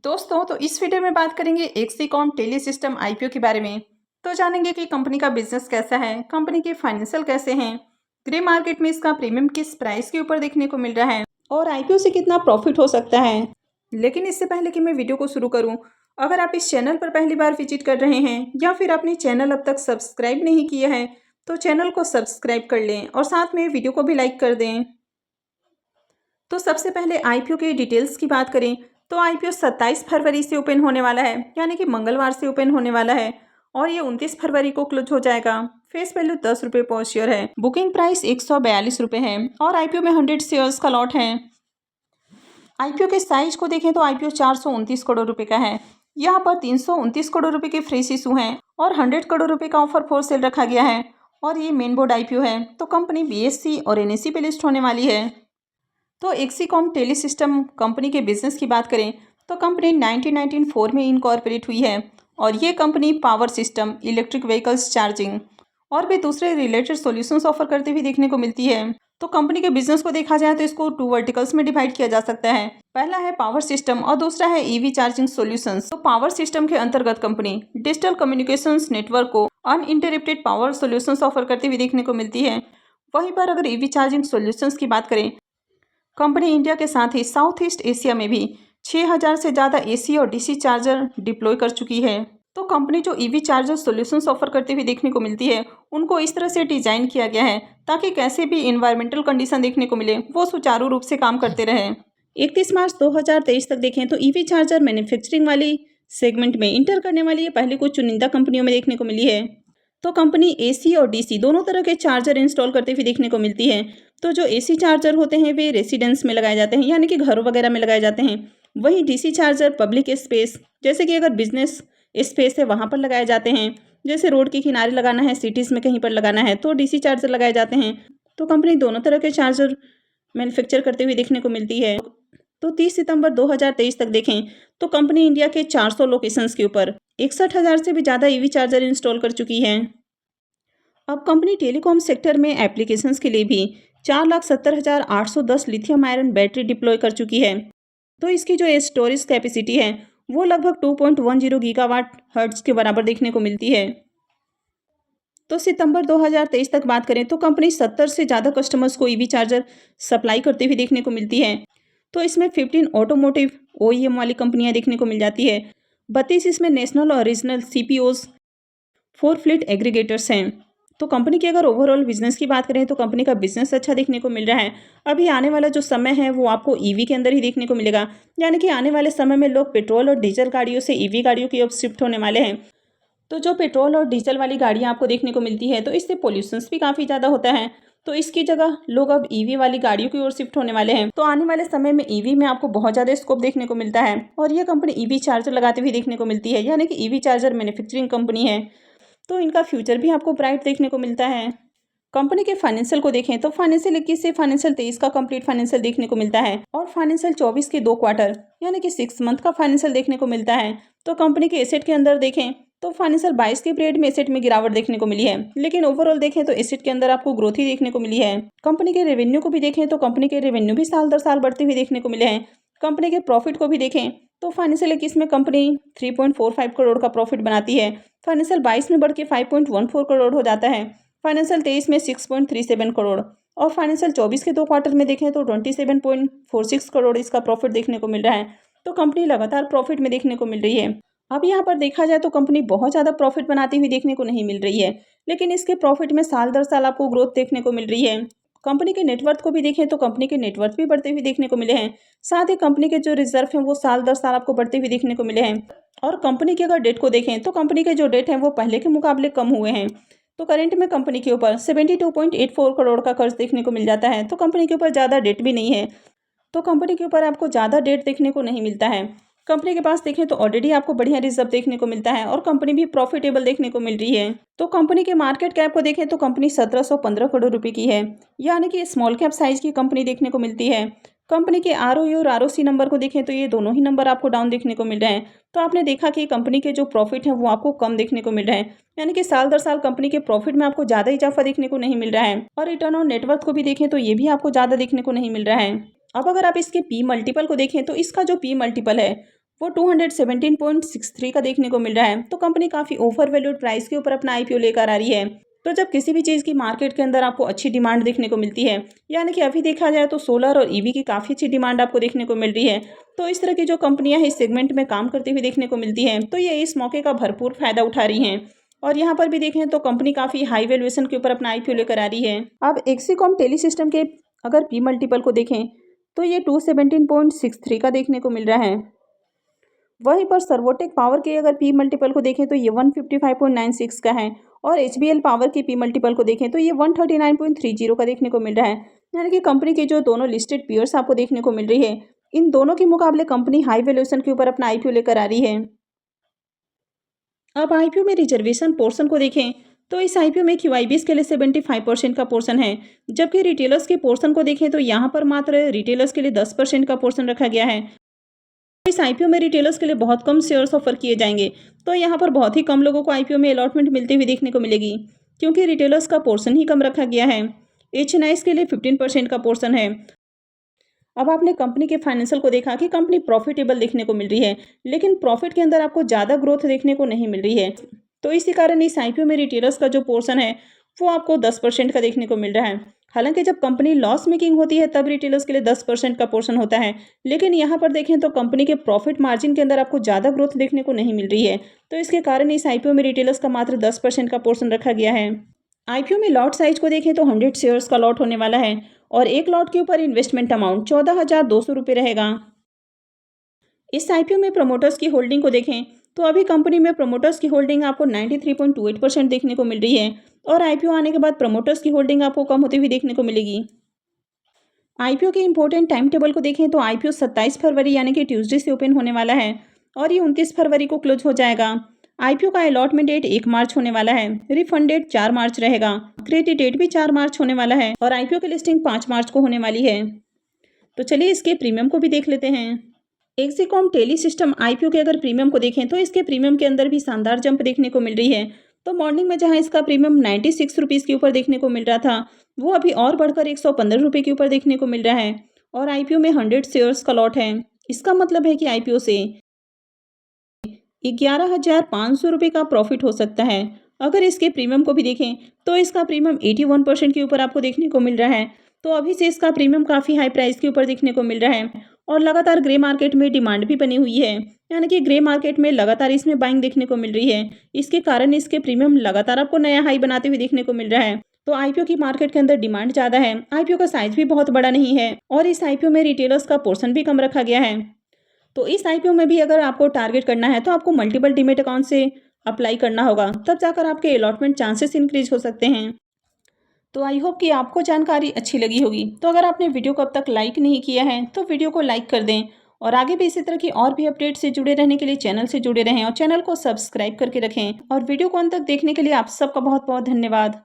दोस्तों तो इस वीडियो में बात करेंगे एक्सीकॉम टेलीसिस्टम आईपीओ के बारे में। तो जानेंगे कि कंपनी का बिजनेस कैसा है, कंपनी के फाइनेंशियल कैसे हैं, ग्रे मार्केट में इसका प्रीमियम किस प्राइस के ऊपर देखने को मिल रहा है और आईपीओ से कितना प्रॉफिट हो सकता है। लेकिन इससे पहले कि मैं वीडियो को शुरू करूं, अगर आप इस चैनल पर पहली बार विजिट कर रहे हैं या फिर आपने चैनल अब तक सब्सक्राइब नहीं किया है तो चैनल को सब्सक्राइब कर लें और साथ में वीडियो को भी लाइक कर दें। तो सबसे पहले आईपीओ के डिटेल्स की बात करें तो आईपीओ 27 फरवरी से ओपन होने वाला है, यानी कि मंगलवार से ओपन होने वाला है और ये 29 फरवरी को क्लोज हो जाएगा। फेस वैल्यू 10 रुपये पर शेयर है। बुकिंग प्राइस 142 रुपये है और आईपीओ में 100 शेयर्स का लॉट है। आईपीओ के साइज को देखें तो आईपीओ 429 करोड़ रुपए का है। यहाँ पर 329 करोड़ रुपए के फ्रेश इशू हैं और 100 करोड़ रुपए का ऑफर फॉर सेल रखा गया है और ये मेन बोर्ड आईपीओ है। तो कंपनी बीएससी और एनएससी पे लिस्ट होने वाली है। तो एक्सीकॉम टेलीसिस्टम कंपनी के बिजनेस की बात करें तो कंपनी 1994 में इनकॉर्पोरेट हुई है और ये company power system, electric vehicles charging और भी दूसरे रिलेटेड सॉल्यूशंस ऑफर करते हुए देखने को मिलती है। तो कंपनी के बिजनेस को देखा जाए तो इसको 2 वर्टिकल्स में डिवाइड किया जा सकता है। पहला है पावर सिस्टम और दूसरा है ईवी चार्जिंग सॉल्यूशंस। तो पावर सिस्टम के अंतर्गत कंपनी डिजिटल कम्युनिकेशंस नेटवर्क को अनइंटरप्टेड पावर सॉल्यूशंस ऑफर करते हुए देखने को मिलती है। वहीं पर अगर ईवी चार्जिंग सॉल्यूशंस की बात करें, कंपनी इंडिया के साथ ही साउथ ईस्ट एशिया में भी 6000 से ज़्यादा एसी और डीसी चार्जर डिप्लॉय कर चुकी है। तो कंपनी जो ईवी चार्जर सॉल्यूशंस ऑफर करते हुए देखने को मिलती है उनको इस तरह से डिजाइन किया गया है ताकि कैसे भी इन्वायरमेंटल कंडीशन देखने को मिले वो सुचारू रूप से काम करते रहे। 31 मार्च 2023 तक देखें तो ईवी चार्जर मैन्युफैक्चरिंग वाली सेगमेंट में इंटर करने वाली ये पहली कुछ चुनिंदा कंपनियों में देखने को मिली है। तो कंपनी एसी और डीसी दोनों तरह के चार्जर इंस्टॉल करते हुए देखने को मिलती है। तो जो एसी चार्जर होते हैं वे रेसिडेंस में लगाए जाते हैं, यानी कि घरों वगैरह में लगाए जाते हैं। वहीं डीसी चार्जर पब्लिक स्पेस, जैसे कि अगर बिजनेस स्पेस है वहाँ पर लगाए जाते हैं, जैसे रोड के किनारे लगाना है, सिटीज़ में कहीं पर लगाना है तो डीसी चार्जर लगाए जाते हैं। तो कंपनी दोनों तरह के चार्जर मैन्युफैक्चर करते हुए देखने को मिलती है। तो 30 सितंबर 2023 तक देखें तो कंपनी इंडिया के 400 लोकेशंस के ऊपर 61,000 से भी ज़्यादा ईवी चार्जर इंस्टॉल कर चुकी है। अब कंपनी टेलीकॉम सेक्टर में एप्लीकेशंस के लिए भी 4,70,810 लिथियम आयरन बैटरी डिप्लॉय कर चुकी है। तो इसकी जो स्टोरेज कैपेसिटी है वो लगभग 2.10 गीगावाट हर्ट्ज के बराबर देखने को मिलती है। तो सितंबर 2023 तक बात करें तो कंपनी 70 से ज़्यादा कस्टमर्स को ईवी चार्जर सप्लाई करते हुए देखने को मिलती है। तो इसमें 15 ऑटोमोटिव ओईएम वाली कंपनियां देखने को मिल जाती है, 32 इसमें नेशनल और रीजनल सीपीओज, 4 फ्लीट एग्रीगेटर्स हैं। तो कंपनी की अगर ओवरऑल बिजनेस की बात करें तो कंपनी का बिजनेस अच्छा देखने को मिल रहा है। अभी आने वाला जो समय है वो आपको ईवी के अंदर ही देखने को मिलेगा, यानी कि आने वाले समय में लोग पेट्रोल और डीजल गाड़ियों से ईवी गाड़ियों की ओर शिफ्ट होने वाले हैं। तो जो पेट्रोल और डीजल वाली गाड़ियाँ आपको देखने को मिलती है तो इससे पोल्यूशंस भी काफ़ी ज़्यादा होता है। तो इसकी जगह लोग अब ईवी वाली गाड़ियों की ओर शिफ्ट होने वाले हैं। तो आने वाले समय में ईवी में आपको बहुत ज़्यादा स्कोप देखने को मिलता है और ये कंपनी ईवी चार्जर लगाते हुए देखने को मिलती है, यानी कि ईवी चार्जर मैन्युफैक्चरिंग कंपनी है। तो इनका फ्यूचर भी आपको ब्राइट देखने को मिलता है। कंपनी के फाइनेंशियल को देखें तो फाइनेंशियल 21 से फाइनेंशियल 23 का कंप्लीट फाइनेंशियल देखने को मिलता है और फाइनेंशियल 24 के 2 क्वार्टर यानी कि 6 मंथ का फाइनेंशियल देखने को मिलता है। तो कंपनी के एसेट के अंदर देखें तो फाइनेंशियल 22 के पीरियड में एसेट में गिरावट देखने को मिली है, लेकिन ओवरऑल देखें तो एसेट के अंदर आपको ग्रोथ ही देखने को मिली है। कंपनी के रेवेन्यू को भी देखें तो कंपनी के रेवेन्यू भी साल दर साल बढ़ते हुए देखने को मिले हैं। कंपनी के प्रॉफिट को भी देखें तो फाइनेंशियल 21 में कंपनी 3.45 करोड़ का प्रॉफिट बनाती है, फाइनेंशियल 22 में बढ़ के 5.14 करोड़ हो जाता है, फाइनेंशियल 23 में 6.37 करोड़ और फाइनेंशियल 24 के 2 क्वार्टर में देखें तो 27.46 करोड़ इसका प्रॉफिट देखने को मिल रहा है। तो कंपनी लगातार प्रॉफिट में देखने को मिल रही है। अब यहाँ पर देखा जाए तो कंपनी बहुत ज़्यादा प्रॉफिट बनाती हुई देखने को नहीं मिल रही है, लेकिन इसके प्रॉफिट में साल दर साल आपको ग्रोथ देखने को मिल रही है। कंपनी के नेटवर्थ को भी देखें तो कंपनी के नेटवर्थ भी बढ़ते हुए देखने को मिले हैं, साथ ही कंपनी के जो रिजर्व हैं वो साल दर साल आपको बढ़ते हुए देखने को मिले हैं। और कंपनी के अगर डेट को देखें तो कंपनी के जो डेट हैं वो पहले के मुकाबले कम हुए हैं। तो करेंट में कंपनी के ऊपर 72.84 करोड़ का कर्ज देखने को मिल जाता है। तो कंपनी के ऊपर ज़्यादा डेट भी नहीं है, तो कंपनी के ऊपर आपको ज़्यादा डेट देखने को नहीं मिलता है। कंपनी के पास देखें तो ऑलरेडी आपको बढ़िया रिजर्व देखने को मिलता है और कंपनी भी प्रॉफिटेबल देखने को मिल रही है। तो कंपनी के मार्केट कैप को देखें तो कंपनी 1715 करोड़ रुपए की है, यानी कि स्मॉल कैप साइज की कंपनी देखने को मिलती है। कंपनी के आरओई और आरओसी नंबर को देखें तो ये दोनों ही नंबर आपको डाउन देखने को मिल रहे हैं। तो आपने देखा कि कंपनी के जो प्रॉफिट है वो आपको कम देखने को मिल रहे हैं, यानी कि साल दर साल कंपनी के प्रॉफिट में आपको ज़्यादा इजाफा देखने को नहीं मिल रहा है। और रिटर्न ऑन नेटवर्थ को भी देखें तो ये भी आपको ज़्यादा देखने को नहीं मिल रहा है। अब अगर आप इसके पी मल्टीपल को देखें तो इसका जो पी मल्टीपल है वो 217.63 का देखने को मिल रहा है। तो कंपनी काफ़ी ओवर वैल्यूड प्राइस के ऊपर अपना IPO लेकर आ रही है। तो जब किसी भी चीज़ की मार्केट के अंदर आपको अच्छी डिमांड देखने को मिलती है, यानी कि अभी देखा जाए तो सोलर और EV की काफ़ी अच्छी डिमांड आपको देखने को मिल रही है, तो इस तरह की जो कंपनियां इस सेगमेंट में काम करती हुई देखने को मिलती हैं, तो ये इस मौके का भरपूर फायदा उठा रही हैं। और यहाँ पर भी देखें तो कंपनी काफ़ी हाई वैल्यूएशन के ऊपर अपना IPO लेकर आ रही है। अब एक्सीकॉम टेलीसिस्टम के अगर P मल्टीपल को देखें तो ये 217.63 का देखने को मिल रहा है। वहीं पर सर्वोटेक पावर के अगर P मल्टीपल को देखें तो ये 155.96 का है। और HBL पावर के P मल्टीपल को देखें तो ये 139.30 का देखने को मिल रहा है। यानी कि कंपनी के जो दोनों लिस्टेड पीयर्स आपको देखने को मिल रही है, इन दोनों के मुकाबले कंपनी हाई वैल्यूएशन के ऊपर अपना IPO लेकर आ रही है। अब IPO में रिजर्वेशन पोर्शन को देखें तो इस IPO में QIBs के लिए 75% का पोर्शन है, जबकि रिटेलर्स के पोर्शन को देखें तो यहाँ पर मात्र रिटेलर्स के लिए 10% का पोर्शन रखा गया है। इस IPO में रिटेलर्स के लिए बहुत कम शेयर्स ऑफर किए जाएंगे, तो यहाँ पर बहुत ही कम लोगों को IPO में अलॉटमेंट मिलती हुई देखने को मिलेगी, क्योंकि रिटेलर्स का पोर्शन ही कम रखा गया है। HNIs के लिए 15% का पोर्शन है। अब आपने कंपनी के फाइनेंशियल को देखा कि कंपनी प्रॉफिटेबल देखने को मिल रही है, लेकिन प्रॉफिट के अंदर आपको ज़्यादा ग्रोथ देखने को नहीं मिल रही है। तो इसी कारण इस IPO में रिटेलर्स का जो पोर्शन है वो आपको 10% का देखने को मिल रहा है। हालांकि जब कंपनी लॉस मेकिंग होती है तब रिटेलर्स के लिए 10% का पोर्शन होता है, लेकिन यहाँ पर देखें तो कंपनी के प्रॉफिट मार्जिन के अंदर आपको ज़्यादा ग्रोथ देखने को नहीं मिल रही है। तो इसके कारण इस IPO में रिटेलर्स का मात्र 10% का पोर्शन रखा गया है। IPO में लॉट साइज को देखें तो 100 शेयर्स का लॉट होने वाला है और एक लॉट के ऊपर इन्वेस्टमेंट अमाउंट 14,200 रुपये रहेगा। इस IPO में प्रमोटर्स की होल्डिंग को देखें तो अभी कंपनी में प्रमोटर्स की होल्डिंग आपको 93.28% देखने को मिल रही है और IPO आने के बाद प्रमोटर्स की होल्डिंग आपको कम होती हुई देखने को मिलेगी। IPO के इंपॉर्टेंट टाइम टेबल को देखें तो IPO 27 फरवरी यानी कि ट्यूसडे से ओपन होने वाला है और ये 29 फरवरी को क्लोज हो जाएगा। IPO का अलॉटमेंट डेट 1 मार्च होने वाला है। रिफंड डेट 4 मार्च रहेगा। क्रेडिट डेट भी 4 मार्च होने वाला है और IPO की लिस्टिंग 5 मार्च को होने वाली है। तो चलिए इसके प्रीमियम को भी देख लेते हैं। एक्सीकॉम टेली सिस्टम IPO के अगर प्रीमियम को देखें तो इसके प्रीमियम के अंदर भी शानदार जंप देखने को मिल रही है। तो मॉर्निंग में जहां इसका प्रीमियम 96 रुपीज़ के ऊपर देखने को मिल रहा था, वो अभी और बढ़कर 115 रुपये के ऊपर देखने को मिल रहा है और IPO में 100 शेयर्स का लॉट है। इसका मतलब है कि IPO से 11,500 रुपये का प्रॉफिट हो सकता है। अगर इसके प्रीमियम को भी देखें तो इसका प्रीमियम 81% के ऊपर आपको देखने को मिल रहा है। तो अभी से इसका प्रीमियम काफ़ी हाई प्राइस के ऊपर देखने को मिल रहा है और लगातार ग्रे मार्केट में डिमांड भी बनी हुई है, यानी कि ग्रे मार्केट में लगातार इसमें बाइंग देखने को मिल रही है। इसके कारण इसके प्रीमियम लगातार आपको नया हाई बनाते हुए देखने को मिल रहा है। तो IPO की मार्केट के अंदर डिमांड ज़्यादा है, IPO का साइज भी बहुत बड़ा नहीं है और इस IPO में रिटेलर्स का पोर्शन भी कम रखा गया है। तो इस IPO में भी अगर आपको टारगेट करना है तो आपको मल्टीपल डीमैट अकाउंट से अप्लाई करना होगा, तब जाकर आपके अलॉटमेंट चांसेस इंक्रीज हो सकते हैं। तो आई होप कि आपको जानकारी अच्छी लगी होगी। तो अगर आपने वीडियो को अब तक लाइक नहीं किया है तो वीडियो को लाइक कर दें और आगे भी इसी तरह की और भी अपडेट से जुड़े रहने के लिए चैनल से जुड़े रहें और चैनल को सब्सक्राइब करके रखें। और वीडियो को अंत तक देखने के लिए आप सबका बहुत बहुत धन्यवाद।